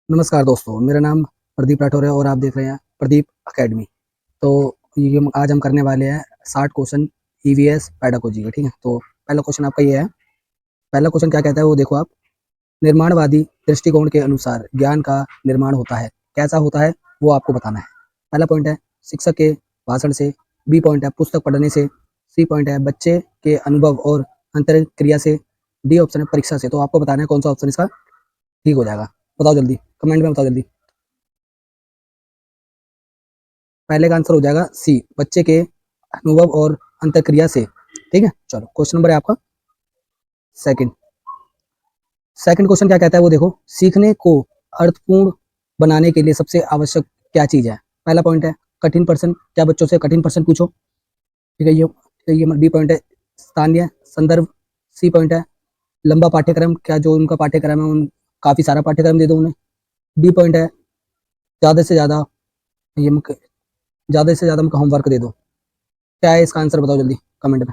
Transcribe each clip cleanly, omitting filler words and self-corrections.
नमस्कार दोस्तों, मेरा नाम प्रदीप राठौर है और आप देख रहे हैं प्रदीप अकेडमी। तो आज हम करने वाले हैं 60 क्वेश्चन ईवीएस पेडागोजी का। ठीक है, तो पहला क्वेश्चन आपका ये है। पहला क्वेश्चन क्या कहता है वो देखो आप। निर्माणवादी दृष्टिकोण के अनुसार ज्ञान का निर्माण होता है, कैसा होता है वो आपको बताना है। पहला पॉइंट है शिक्षक के भाषण से, बी पॉइंट है पुस्तक पढ़ने से, सी पॉइंट है बच्चे के अनुभव और अंतरक्रिया से, डी ऑप्शन है परीक्षा से। तो आपको बताना है कौन सा ऑप्शन इसका ठीक हो जाएगा। बताओ जल्दी, कमेंट में बताओ जल्दी। पहले का आंसर हो जाएगा सी, बच्चे के अनुभव और अंतरक्रिया से। ठीक है, चलो क्वेश्चन नंबर है आपका सेकंड। सेकंड क्वेश्चन क्या कहता है वो देखो। सीखने को अर्थपूर्ण बनाने के लिए सबसे आवश्यक क्या चीज है। पहला पॉइंट है कठिन प्रश्न, क्या बच्चों से कठिन प्रश्न पूछो। ठीक है, ये बी पॉइंट है स्थानीय संदर्भ, सी पॉइंट है लंबा पाठ्यक्रम, क्या जो उनका पाठ्यक्रम है उन काफी सारा पाठ्यक्रम दे दो उन्हें। डी पॉइंट है ज्यादा से ज्यादा ये ज्यादा से ज्यादा उनका होमवर्क दे दो। क्या है इसका आंसर बताओ जल्दी कमेंट में।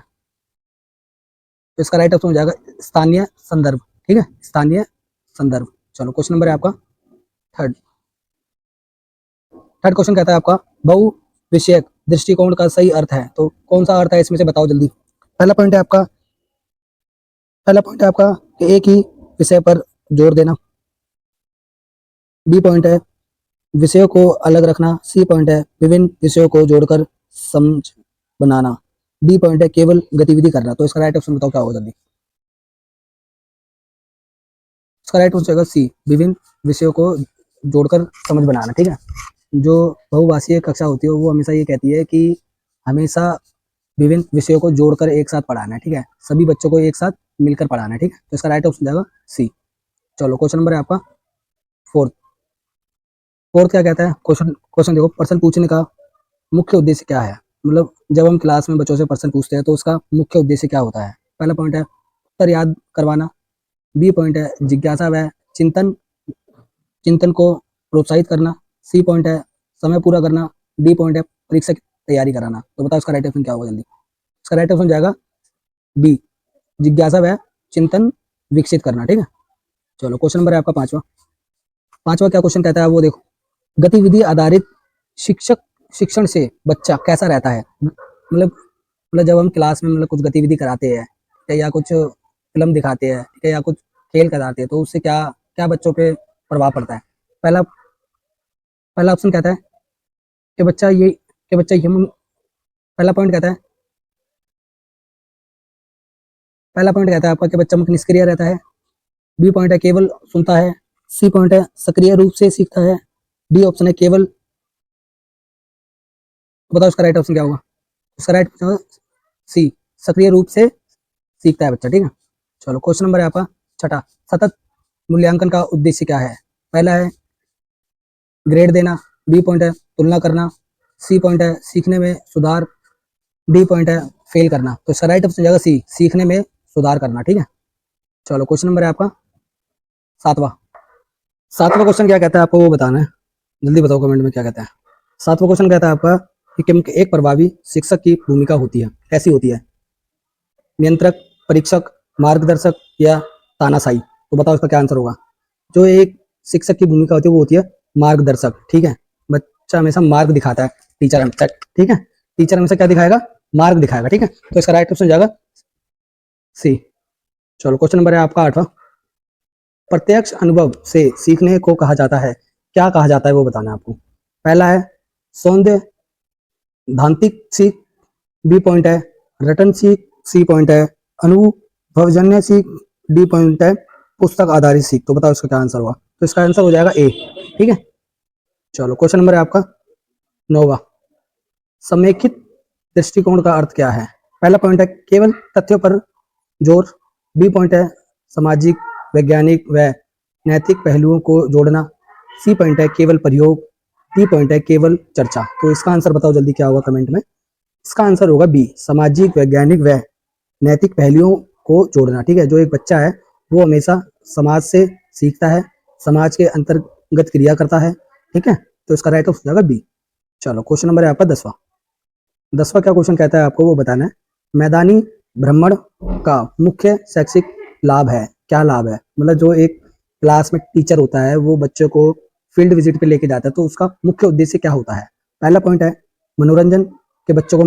तो इसका राइट ऑप्शन हो जाएगा स्थानीय संदर्भ। ठीक है, स्थानीय संदर्भ। चलो क्वेश्चन नंबर है आपका थर्ड। थर्ड क्वेश्चन कहता है आपका बहु विषयक दृष्टिकोण का सही अर्थ है, तो कौन सा अर्थ है इसमें से बताओ जल्दी। पहला पॉइंट है आपका पहला पॉइंट है आपका कि एक ही विषय पर जोर देना। बी पॉइंट है विषयों को अलग रखना। सी पॉइंट है विभिन्न विषयों को जोड़कर समझ बनाना। डी पॉइंट है केवल गतिविधि करना। तो इसका राइट ऑप्शन बताओ क्या होगा जल्दी। इसका राइट आंसर होगा सी, विभिन्न विषयों को जोड़कर समझ बनाना। ठीक है, जो बहुभाषीय कक्षा होती है वो हमेशा ये कहती है कि हमेशा विभिन्न विषयों को जोड़कर एक साथ पढ़ाना है। ठीक है, सभी बच्चों को एक साथ मिलकर पढ़ाना है। ठीक है, तो इसका राइट ऑप्शन जाएगा सी। चलो क्वेश्चन नंबर है आपका फोर्थ। फोर्थ क्या कहता है क्वेश्चन क्वेश्चन देखो। प्रश्न पूछने का मुख्य उद्देश्य क्या है। मतलब जब हम क्लास में बच्चों से प्रश्न पूछते हैं तो उसका मुख्य उद्देश्य क्या होता है। पहला पॉइंट है उत्तर याद करवाना। बी पॉइंट है जिज्ञासा व चिंतन चिंतन को प्रोत्साहित करना। सी पॉइंट है समय पूरा करना। डी पॉइंट है परीक्षा की तैयारी कराना। तो बताओ इसका राइट ऑप्शन क्या होगा जल्दी। इसका राइट ऑप्शन जाएगा बी, जिज्ञासा व चिंतन विकसित करना। ठीक है, चलो क्वेश्चन नंबर है आपका पांचवा। पांचवा क्या क्वेश्चन कहता है वो देखो। गतिविधि आधारित शिक्षक शिक्षण से बच्चा कैसा रहता है। मतलब जब हम क्लास में कुछ गतिविधि कराते हैं या कुछ फिल्म दिखाते हैं या कुछ खेल कराते हैं तो उससे क्या क्या बच्चों पे प्रभाव पड़ता है। पहला पहला ऑप्शन कहता है कि बच्चा ये कि बच्चा ये पहला पॉइंट कहता है पहला पॉइंट कहता है आपका कि बच्चा मुख्य निष्क्रिय रहता है। बी पॉइंट है केवल सुनता है। सी पॉइंट है सक्रिय रूप से सीखता है। डी ऑप्शन है केवल। बताओ इसका राइट ऑप्शन क्या होगा। इसका राइट सी, सक्रिय रूप से सीखता है बच्चा। ठीक है, चलो क्वेश्चन नंबर है आपका छठा। सतत मूल्यांकन का उद्देश्य क्या है। पहला है ग्रेड देना। बी पॉइंट है तुलना करना। सी पॉइंट है सीखने में सुधार। डी पॉइंट है फेल करना। तो इसका राइट ऑप्शन जाएगा सी, सीखने में सुधार करना। ठीक है, चलो क्वेश्चन नंबर है आपका सातवां। सातवां क्वेश्चन क्या कहता है आपको वो बताना है। जल्दी बताओ कमेंट में क्या कहता है। सातवां क्वेश्चन कहता है आपका कि एक प्रभावी शिक्षक की भूमिका होती है, कैसी होती है। नियंत्रक, परीक्षक, मार्गदर्शक या तानाशाही। तो बताओ इसका क्या आंसर होगा। जो एक शिक्षक की भूमिका होती है वो होती है मार्गदर्शक। ठीक है, बच्चा हमेशा मार्ग दिखाता है टीचर हमेशा। ठीक है, टीचर हमेशा क्या दिखाएगा, मार्ग दिखाएगा। ठीक है, तो इसका राइट ऑप्शन जाएगा सी। चलो क्वेश्चन नंबर है आपका आठवां। प्रत्यक्ष अनुभव से सीखने को कहा जाता है, क्या कहा जाता है वो बताना है आपको। पहला है सौंदर्य धांतिक सीख। बी पॉइंट है रटन सीख। सी पॉइंट है अनुभवजन्य सीख। डी पॉइंट है पुस्तक आधारित सीख। तो बताओ इसका क्या आंसर हुआ। तो इसका आंसर हो जाएगा ए। ठीक है, चलो क्वेश्चन नंबर है आपका नौवा। समेकित दृष्टिकोण का अर्थ क्या है। पहला पॉइंट है केवल तथ्यों पर जोर। बी पॉइंट है सामाजिक, वैज्ञानिक व नैतिक पहलुओं को जोड़ना। सी पॉइंट है केवल प्रयोग। डी पॉइंट है केवल चर्चा। तो इसका आंसर बताओ जल्दी क्या होगा कमेंट में। इसका आंसर होगा बी, सामाजिक, वैज्ञानिक व नैतिक पहलुओं को जोड़ना। ठीक है, जो एक बच्चा है वो हमेशा समाज से सीखता है, समाज के अंतर्गत क्रिया करता है। ठीक है, तो इसका राइट ऑप्शन होगा बी। चलो क्वेश्चन नंबर है आपका दसवां। दसवां क्या क्वेश्चन कहता है आपको वो बताना है। मैदानी भ्रमण का मुख्य शैक्षिक लाभ है, क्या लाभ है। मतलब जो एक क्लास में टीचर होता है वो बच्चों को फील्ड विजिट पे लेके जाता है तो उसका मुख्य उद्देश्य क्या होता है? पहला पॉइंट है मनोरंजन के बच्चों को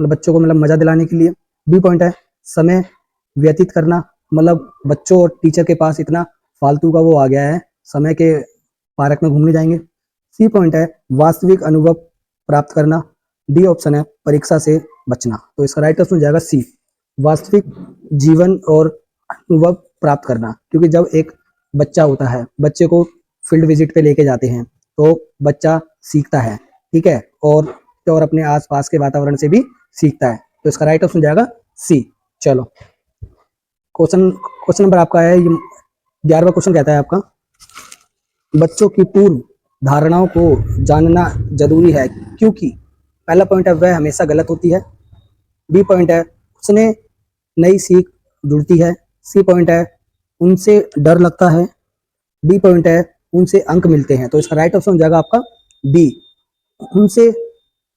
बच्चों को मजा दिलाने के लिए। बी पॉइंट है समय व्यतीत करना, मतलब बच्चों और टीचर के पास इतना फालतू का वो आ गया है, समय के पार्क में घूमने जाएंगे। सी पॉइंट है वास्तविक अनुभव प्राप्त करना। डी ऑप्शन है परीक्षा से बचना। तो इसका राइट ऑप्शन हो जाएगा सी, वास्तविक जीवन और अनुभव प्राप्त करना। क्योंकि जब एक बच्चा होता है, बच्चे को फील्ड विजिट पे लेके जाते हैं तो बच्चा सीखता है, ठीक है, और अपने आसपास के वातावरण से भी सीखता है। तो इसका राइट ऑप्शन जाएगा सी। चलो क्वेश्चन नंबर आपका है 11वां क्वेश्चन कहता है आपका बच्चों की पूर्व धारणाओं को जानना जरूरी है क्योंकि पहला पॉइंट है वह हमेशा गलत होती है। बी पॉइंट है उसने नई सीख जुड़ती है। सी पॉइंट है उनसे डर लगता है। डी पॉइंट है उनसे अंक मिलते हैं। तो इसका राइट ऑप्शन हो जाएगा आपका बी, उनसे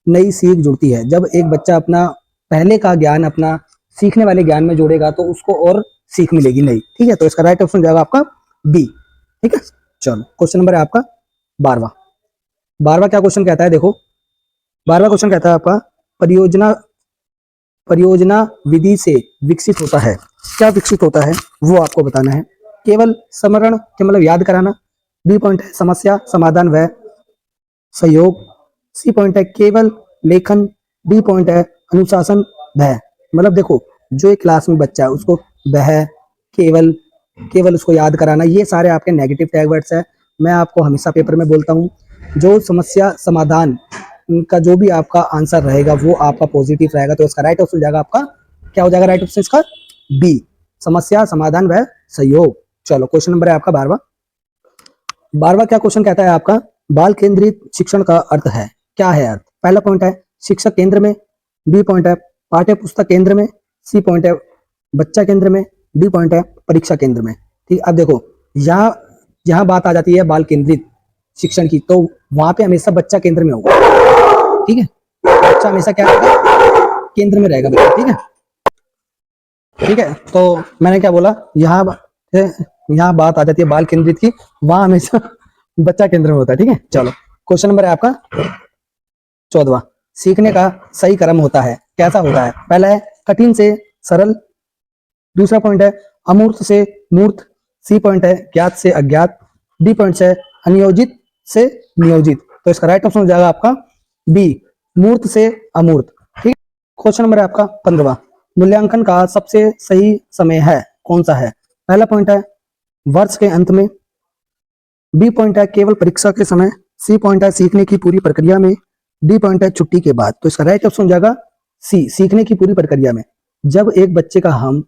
नई सीख जुड़ती है। जब एक बच्चा अपना पहले का ज्ञान अपना सीखने वाले ज्ञान में जोड़ेगा तो उसको और सीख मिलेगी नई, ठीक है। तो इसका राइट ऑप्शन हो जाएगा आपका बी, ठीक है। चलो क्वेश्चन नंबर है आपका 12वां क्या क्वेश्चन कहता है, देखो 12वां क्वेश्चन कहता है आपका परियोजना विधि से विकसित होता है। क्या विकसित होता है वो आपको बताना है। केवल स्मरण के मतलब याद कराना। बी पॉइंट है समस्या समाधान व सहयोग। सी पॉइंट है केवल लेखन। डी पॉइंट है अनुशासन वह। मतलब देखो जो एक क्लास में बच्चा है उसको वह, केवल उसको याद कराना, ये सारे आपके नेगेटिव टैग वर्ड्स है। मैं आपको हमेशा पेपर में बोलता हूँ जो समस्या समाधान का जो भी आपका आंसर रहेगा वो आपका पॉजिटिव रहेगा। तो इसका राइट ऑप्शन हो जाएगा आपका, क्या हो जाएगा राइट ऑप्शन इसका बी, समस्या समाधान व सहयोग। चलो क्वेश्चन नंबर है आपका 12वां क्या क्वेश्चन कहता है आपका बाल केंद्रित शिक्षण का अर्थ है। क्या है अर्थ? पहला पॉइंट है शिक्षक केंद्र में। बी पॉइंट है पाठ्य पुस्तक केंद्र में। सी पॉइंट है बच्चा केंद्र में। डी पॉइंट है परीक्षा केंद्र में। ठीक, अब देखो यहाँ बात आ जाती है बाल केंद्रित शिक्षण की, तो वहां पे हमेशा बच्चा केंद्र में होगा, ठीक है। बच्चा हमेशा क्या रहेगा? केंद्र में रहेगा बच्चा, ठीक है, ठीक है। तो मैंने क्या बोला, यहाँ बात आ जाती है बाल केंद्रित की, वहां हमेशा बच्चा केंद्र में होता है, ठीक है। चलो क्वेश्चन नंबर है आपका 14वां, सीखने का सही क्रम होता है, कैसा होता है? पहला है कठिन से सरल। दूसरा पॉइंट है अमूर्त से मूर्त। सी पॉइंट है ज्ञात से अज्ञात। डी पॉइंट है अनियोजित से नियोजित। तो इसका राइट ऑप्शन हो जाएगा आपका बी, मूर्त से अमूर्त, ठीक। क्वेश्चन नंबर है आपका 15वां, मूल्यांकन का सबसे सही समय है कौन सा है? पहला पॉइंट है वर्ष के अंत में। बी पॉइंट है केवल परीक्षा के समय। सी पॉइंट है सीखने की पूरी प्रक्रिया में। डी पॉइंट है छुट्टी के बाद। तो इसका राइट ऑप्शन हो जाएगा सी, सीखने की पूरी प्रक्रिया में। जब एक बच्चे का हम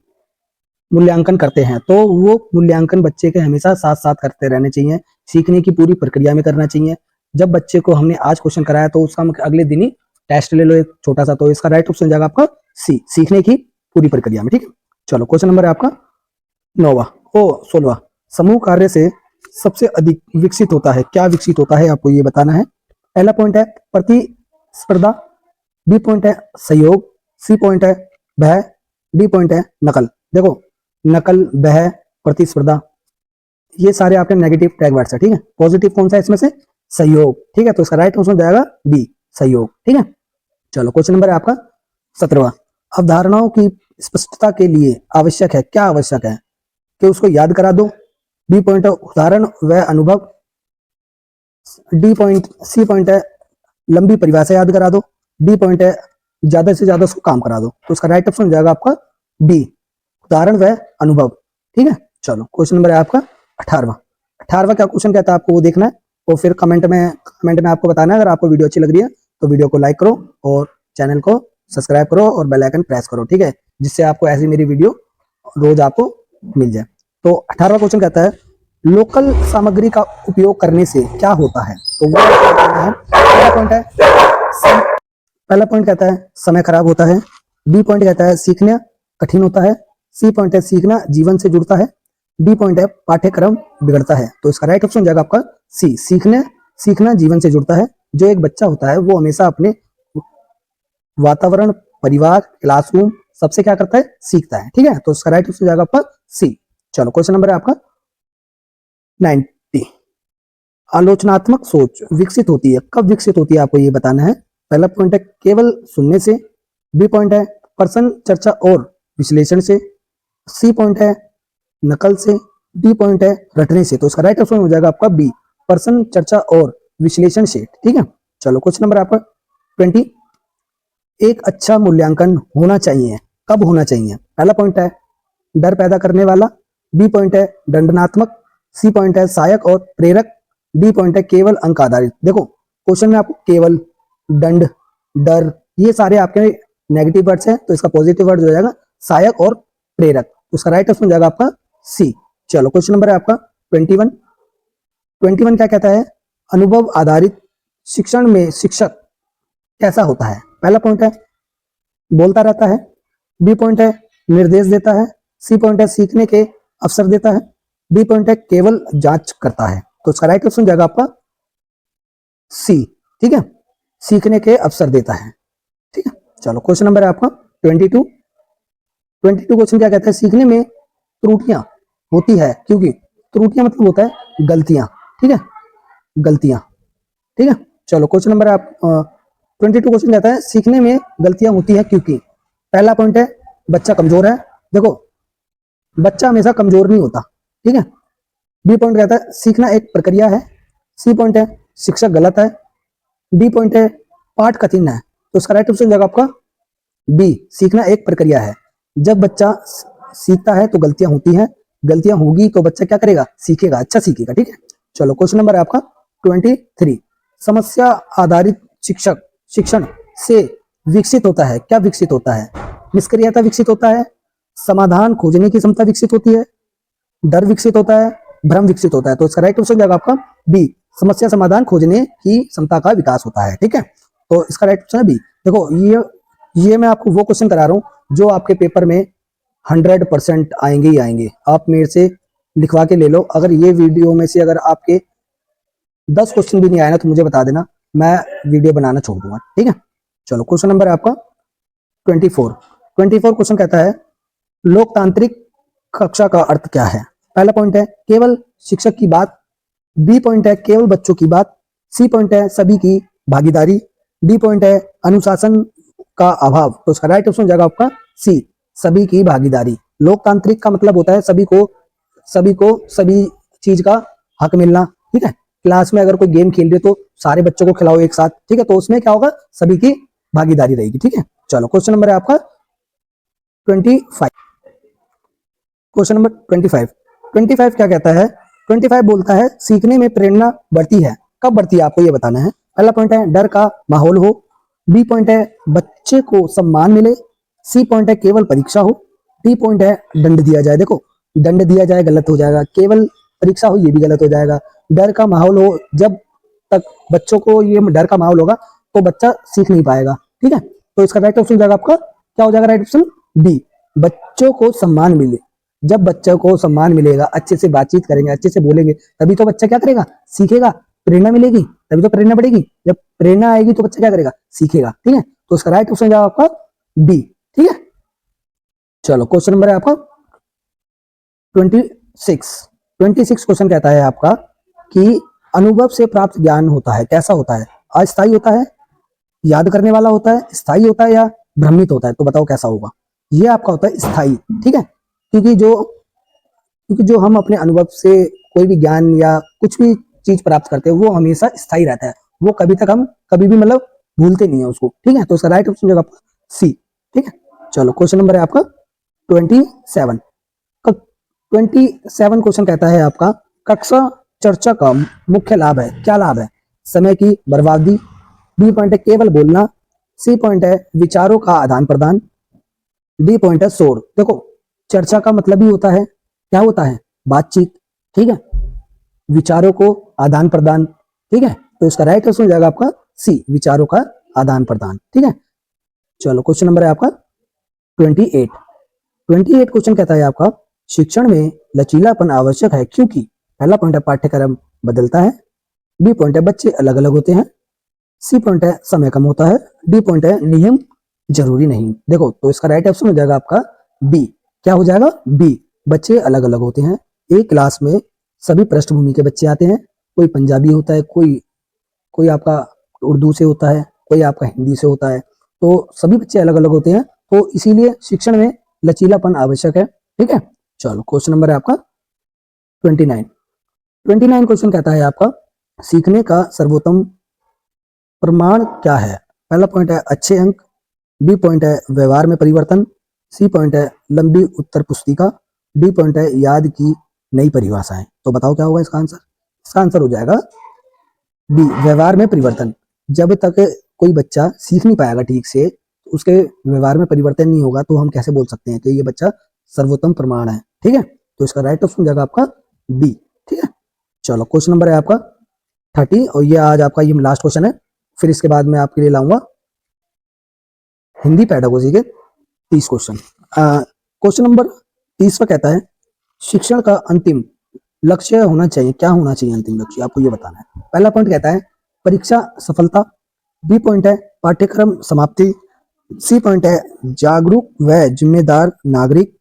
मूल्यांकन करते हैं तो वो मूल्यांकन बच्चे के हमेशा साथ साथ करते रहने चाहिए, सीखने की पूरी प्रक्रिया में करना चाहिए। जब बच्चे को हमने आज क्वेश्चन कराया तो उसका अगले दिन ही टेस्ट ले लो एक छोटा सा। तो इसका राइट ऑप्शन जाएगा आपका सी, सीखने की पूरी प्रक्रिया में, ठीक है। चलो क्वेश्चन नंबर है आपका 16वां, समूह कार्य से सबसे अधिक विकसित होता है। क्या विकसित होता है आपको ये बताना है। पहला पॉइंट है प्रतिस्पर्धा। बी पॉइंट है सहयोग। सी पॉइंट है भय। डी पॉइंट है नकल। देखो नकल, भय, प्रतिस्पर्धा, ये सारे आपके नेगेटिव टैग वर्ड्स है, ठीक है। पॉजिटिव कौन सा है इसमें से? सहयोग, ठीक है। तो इसका राइट ऑप्शन जाएगा बी, सहयोग, ठीक है। चलो क्वेश्चन नंबर है आपका 17वां, अवधारणाओं की स्पष्टता के लिए आवश्यक है। क्या आवश्यक है? कि उसको याद करा दो। बी पॉइंट है उदाहरण व अनुभव। सी पॉइंट है लंबी परिभाषा याद करा दो। डी पॉइंट है ज्यादा से ज्यादा उसको काम करा दो। तो उसका राइट ऑप्शन जाएगा आपका बी, उदाहरण व अनुभव, ठीक है। चलो क्वेश्चन नंबर है आपका 18वां क्या क्वेश्चन कहता है आपको वो देखना है और फिर कमेंट में आपको बताना है। अगर आपको वीडियो अच्छी लग रही है तो वीडियो को लाइक करो और चैनल को सब्सक्राइब करो और बेल आइकन प्रेस करो, ठीक है, जिससे आपको ऐसी मेरी वीडियो रोज आपको मिल जाए। तो 18वां क्वेश्चन कहता है लोकल सामग्री का उपयोग करने से क्या होता है। तो वो है पहला पॉइंट कहता है समय खराब होता है। बी पॉइंट कहता है सीखना कठिन होता है। सी पॉइंट है सीखना जीवन से जुड़ता है। डी पॉइंट है पाठ्यक्रम बिगड़ता है। तो इसका राइट ऑप्शन हो जाएगा आपका सी, सीखना जीवन से जुड़ता है। जो एक बच्चा होता है वो हमेशा अपने वातावरण, परिवार, क्लासरूम सबसे क्या करता है? सीखता है, ठीक है। तो इसका राइट ऑप्शन हो जाएगा आपका सी। चलो क्वेश्चन नंबर है आपका 90, आलोचनात्मक सोच विकसित होती है, कब विकसित होती है आपको ये बताना है। पहला पॉइंट है केवल सुनने से, बी पॉइंट है प्रश्न चर्चा और विश्लेषण से, सी पॉइंट है नकल से, डी पॉइंट है रटने से। तो इसका राइट ऑप्शन हो जाएगा आपका बी, प्रश्न चर्चा और विश्लेषण से। ठीक है, चलो क्वेश्चन नंबर आपका 20, एक अच्छा मूल्यांकन होना चाहिए, कब होना चाहिए। पहला पॉइंट है डर पैदा करने वाला, बी पॉइंट है दंडनात्मक, सी पॉइंट है सहायक और प्रेरक, डी पॉइंट है केवल अंक आधारित। देखो क्वेश्चन में आपको केवल, दंड, डर, ये सारे आपके नेगेटिव वर्ड्स हैं, तो इसका पॉजिटिव वर्ड हो जाएगा सहायक और प्रेरक। तो इसका राइट ऑप्शन हो जाएगा आपका सी। चलो क्वेश्चन नंबर है आपका 21। 21 क्या कहता है, अनुभव आधारित शिक्षण में शिक्षक कैसा होता है। पहला पॉइंट है बोलता रहता है, बी पॉइंट है निर्देश देता है, सी पॉइंट है सीखने के अवसर देता है, डी पॉइंट है केवल जांच करता है। तो इसका राइट ऑप्शन जाएगा आपका सी। ठीक है, सीखने के अवसर देता है। ठीक है, चलो क्वेश्चन नंबर है आपका 22। 22 क्वेश्चन क्या कहता है, सीखने में त्रुटियां होती है क्योंकि, त्रुटियां मतलब होता है गलतियां। ठीक है, गलतियां। ठीक है, चलो क्वेश्चन नंबर आप 22 क्वेश्चन कहता है सीखने में गलतियां होती है क्योंकि, पहला पॉइंट है बच्चा कमजोर है। देखो बच्चा हमेशा कमजोर नहीं होता। ठीक है, बी पॉइंट कहता है सीखना एक प्रक्रिया है, सी पॉइंट है शिक्षक गलत है, डी पॉइंट है पाठ कठिन है। तो इसका राइट ऑप्शन जाएगा आपका बी, सीखना एक प्रक्रिया है। जब बच्चा सीखता है तो गलतियां होती हैं, गलतियां होगी तो बच्चा क्या करेगा, सीखेगा, अच्छा सीखेगा। ठीक है, चलो क्वेश्चन नंबर है आपका 23, समस्या आधारित शिक्षण से विकसित होता है, क्या विकसित होता है, निष्क्रियता विकसित होता है, समाधान खोजने की क्षमता विकसित होती है, डर विकसित होता है, भ्रम विकसित होता है। तो इसका राइट ऑप्शन जाएगा आपका बी, समस्या समाधान खोजने की क्षमता का विकास होता है। ठीक है, तो इसका राइट ऑप्शन है बी। देखो ये मैं आपको वो क्वेश्चन करा रहा हूं जो आपके पेपर में 100% आएंगे ही आएंगे। आप मेरे से लिखवा के ले लो। अगर ये वीडियो में से अगर आपके 10 क्वेश्चन भी नहीं आए ना तो मुझे बता देना, मैं वीडियो बनाना छोड़ दूंगा। ठीक है, चलो क्वेश्चन नंबर है आपका 24 क्वेश्चन कहता है लोकतांत्रिक कक्षा का अर्थ क्या है। पहला पॉइंट है केवल शिक्षक की बात, बी पॉइंट है केवल बच्चों की बात, सी पॉइंट है सभी की भागीदारी, डी पॉइंट है अनुशासन का अभाव। तो इसका राइट ऑप्शन जाएगा आपका सी, सभी की भागीदारी। लोकतांत्रिक का मतलब होता है सभी को सभी चीज का हक मिलना। ठीक है, क्लास में अगर कोई गेम खेल रहे तो सारे बच्चों को खिलाओ एक साथ। ठीक है, तो उसमें क्या होगा, सभी की भागीदारी रहेगी। ठीक है, चलो क्वेश्चन नंबर है आपका 25। क्वेश्चन नंबर 25 क्या कहता है, 25 बोलता है सीखने में प्रेरणा बढ़ती है, कब बढ़ती है आपको ये बताना है। पहला पॉइंट है डर का माहौल हो, बी पॉइंट है बच्चे को सम्मान मिले, सी पॉइंट है केवल परीक्षा हो, डी पॉइंट है दंड दिया जाए। देखो दंड दिया जाए गलत हो जाएगा, केवल परीक्षा हो ये भी गलत हो जाएगा। डर का माहौल हो, जब तक बच्चों को ये डर का माहौल होगा तो बच्चा सीख नहीं पाएगा। ठीक है, तो इसका राइट ऑप्शन जाएगा आपका क्या हो जाएगा, राइट ऑप्शन बी, बच्चों को सम्मान मिले। जब बच्चों को सम्मान मिलेगा, अच्छे से बातचीत करेंगे, अच्छे से बोलेंगे, तभी तो बच्चा क्या करेगा, सीखेगा, प्रेरणा मिलेगी तभी तो प्रेरणा बढ़ेगी। जब प्रेरणा आएगी तो बच्चा क्या करेगा, सीखेगा। ठीक है, तो इसका राइट ऑप्शन जाएगा आपका बी। ठीक है, चलो क्वेश्चन नंबर है आपका 26 क्वेश्चन कहता है आपका कि अनुभव से प्राप्त ज्ञान होता है, कैसा होता है, अस्थायी होता है, याद करने वाला होता है, स्थायी होता है या भ्रमित होता है। तो बताओ कैसा होगा, ये आपका होता है स्थायी। ठीक है, क्योंकि जो हम अपने अनुभव से कोई भी ज्ञान या कुछ भी चीज प्राप्त करते हैं वो हमेशा स्थायी रहता है, वो हम कभी भी मतलब भूलते नहीं है उसको। ठीक है, तो इसका राइट ऑप्शन आपका सी। ठीक है, चलो क्वेश्चन नंबर है आपका 27। 27 क्वेश्चन कहता है आपका कक्षा चर्चा का मुख्य लाभ है, क्या लाभ है, समय की बर्बादी, बी पॉइंट है केवल बोलना, सी पॉइंट है विचारों का आदान प्रदान, डी पॉइंट है शोर। देखो चर्चा का मतलब ही होता है, क्या होता है, बातचीत। ठीक है, विचारों को आदान प्रदान। ठीक है, तो इसका राइट आंसर हो जाएगा आपका सी, विचारों का आदान प्रदान। ठीक है, चलो क्वेश्चन नंबर है आपका 28 क्वेश्चन कहता है आपका शिक्षण में लचीलापन आवश्यक है क्योंकि, पहला पॉइंट है पाठ्यक्रम बदलता है, बी पॉइंट है बच्चे अलग अलग होते हैं, सी पॉइंट है समय कम होता है, डी पॉइंट है नियम जरूरी नहीं। देखो तो इसका राइट ऑप्शन हो जाएगा आपका बी, क्या हो जाएगा, बी, बच्चे अलग अलग होते हैं। एक क्लास में सभी पृष्ठभूमि के बच्चे आते हैं, कोई पंजाबी होता है, कोई कोई आपका उर्दू से होता है, कोई आपका हिंदी से होता है। तो सभी बच्चे अलग अलग होते हैं, तो इसीलिए शिक्षण में लचीलापन आवश्यक है। ठीक है, चलो क्वेश्चन नंबर है आपका 29। 29 क्वेश्चन कहता है आपका, सीखने का सर्वोत्तम प्रमाण क्या है? पहला पॉइंट है अच्छे अंक, बी पॉइंट है व्यवहार में परिवर्तन, सी पॉइंट है लंबी उत्तर पुस्तिका, डी पॉइंट है याद की नई परिभाषाएं। तो बताओ क्या होगा इसका आंसर? इसका आंसर हो जाएगा बी, व्यवहार में परिवर्तन। जब तक कोई बच्चा सीख नहीं पाएगा ठीक से, उसके व्यवहार में परिवर्तन नहीं होगा, तो हम कैसे बोल सकते हैं कि ये बच्चा सर्वोत्तम प्रमाण है। ठीक है, तो इसका राइट ऑप्शन हो जाएगा आपका बी। ठीक है, चलो क्वेश्चन नंबर है आपका 30, और ये आज आपका ये लास्ट क्वेश्चन है, फिर इसके बाद मैं आपके लिए लाऊंगा हिंदी पेडागोजी के 30 क्वेश्चन। क्वेश्चन नंबर 30 कहता है, शिक्षण का अंतिम लक्ष्य होना चाहिए, क्या होना चाहिए अंतिम लक्ष्य, आपको ये बताना है। पहला पॉइंट कहता है परीक्षा सफलता, बी पॉइंट है पाठ्यक्रम समाप्ति, सी पॉइंट है जागरूक व जिम्मेदार नागरिक,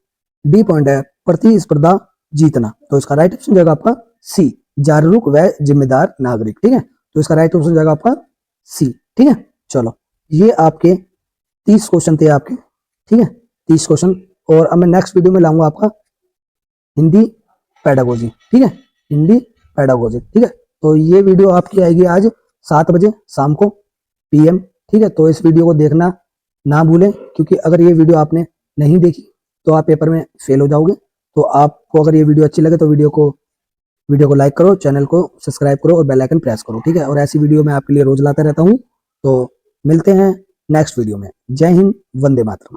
डी पॉइंट है प्रतिस्पर्धा जीतना। तो इसका राइट ऑप्शन जाएगा आपका सी, जागरूक व जिम्मेदार नागरिक। ठीक है, तो इसका राइट ऑप्शन जाएगा आपका सी। ठीक है, चलो ये आपके 30 क्वेश्चन थे आपके। ठीक है, 30 क्वेश्चन, और अब मैं नेक्स्ट वीडियो में लाऊंगा आपका हिंदी पेडागोजी। ठीक है, हिंदी पेडागोजी। ठीक है, तो ये वीडियो आपकी आएगी आज 7 बजे शाम को PM। ठीक है, तो इस वीडियो को देखना ना भूलें, क्योंकि अगर ये वीडियो आपने नहीं देखी तो आप पेपर में फेल हो जाओगे। तो आपको अगर ये वीडियो अच्छी लगे तो वीडियो को लाइक करो, चैनल को सब्सक्राइब करो और बेल आइकन प्रेस करो। ठीक है, और ऐसी वीडियो मैं आपके लिए रोज लाता रहता हूँ। तो मिलते हैं नेक्स्ट वीडियो में। जय हिंद, वंदे मातरम।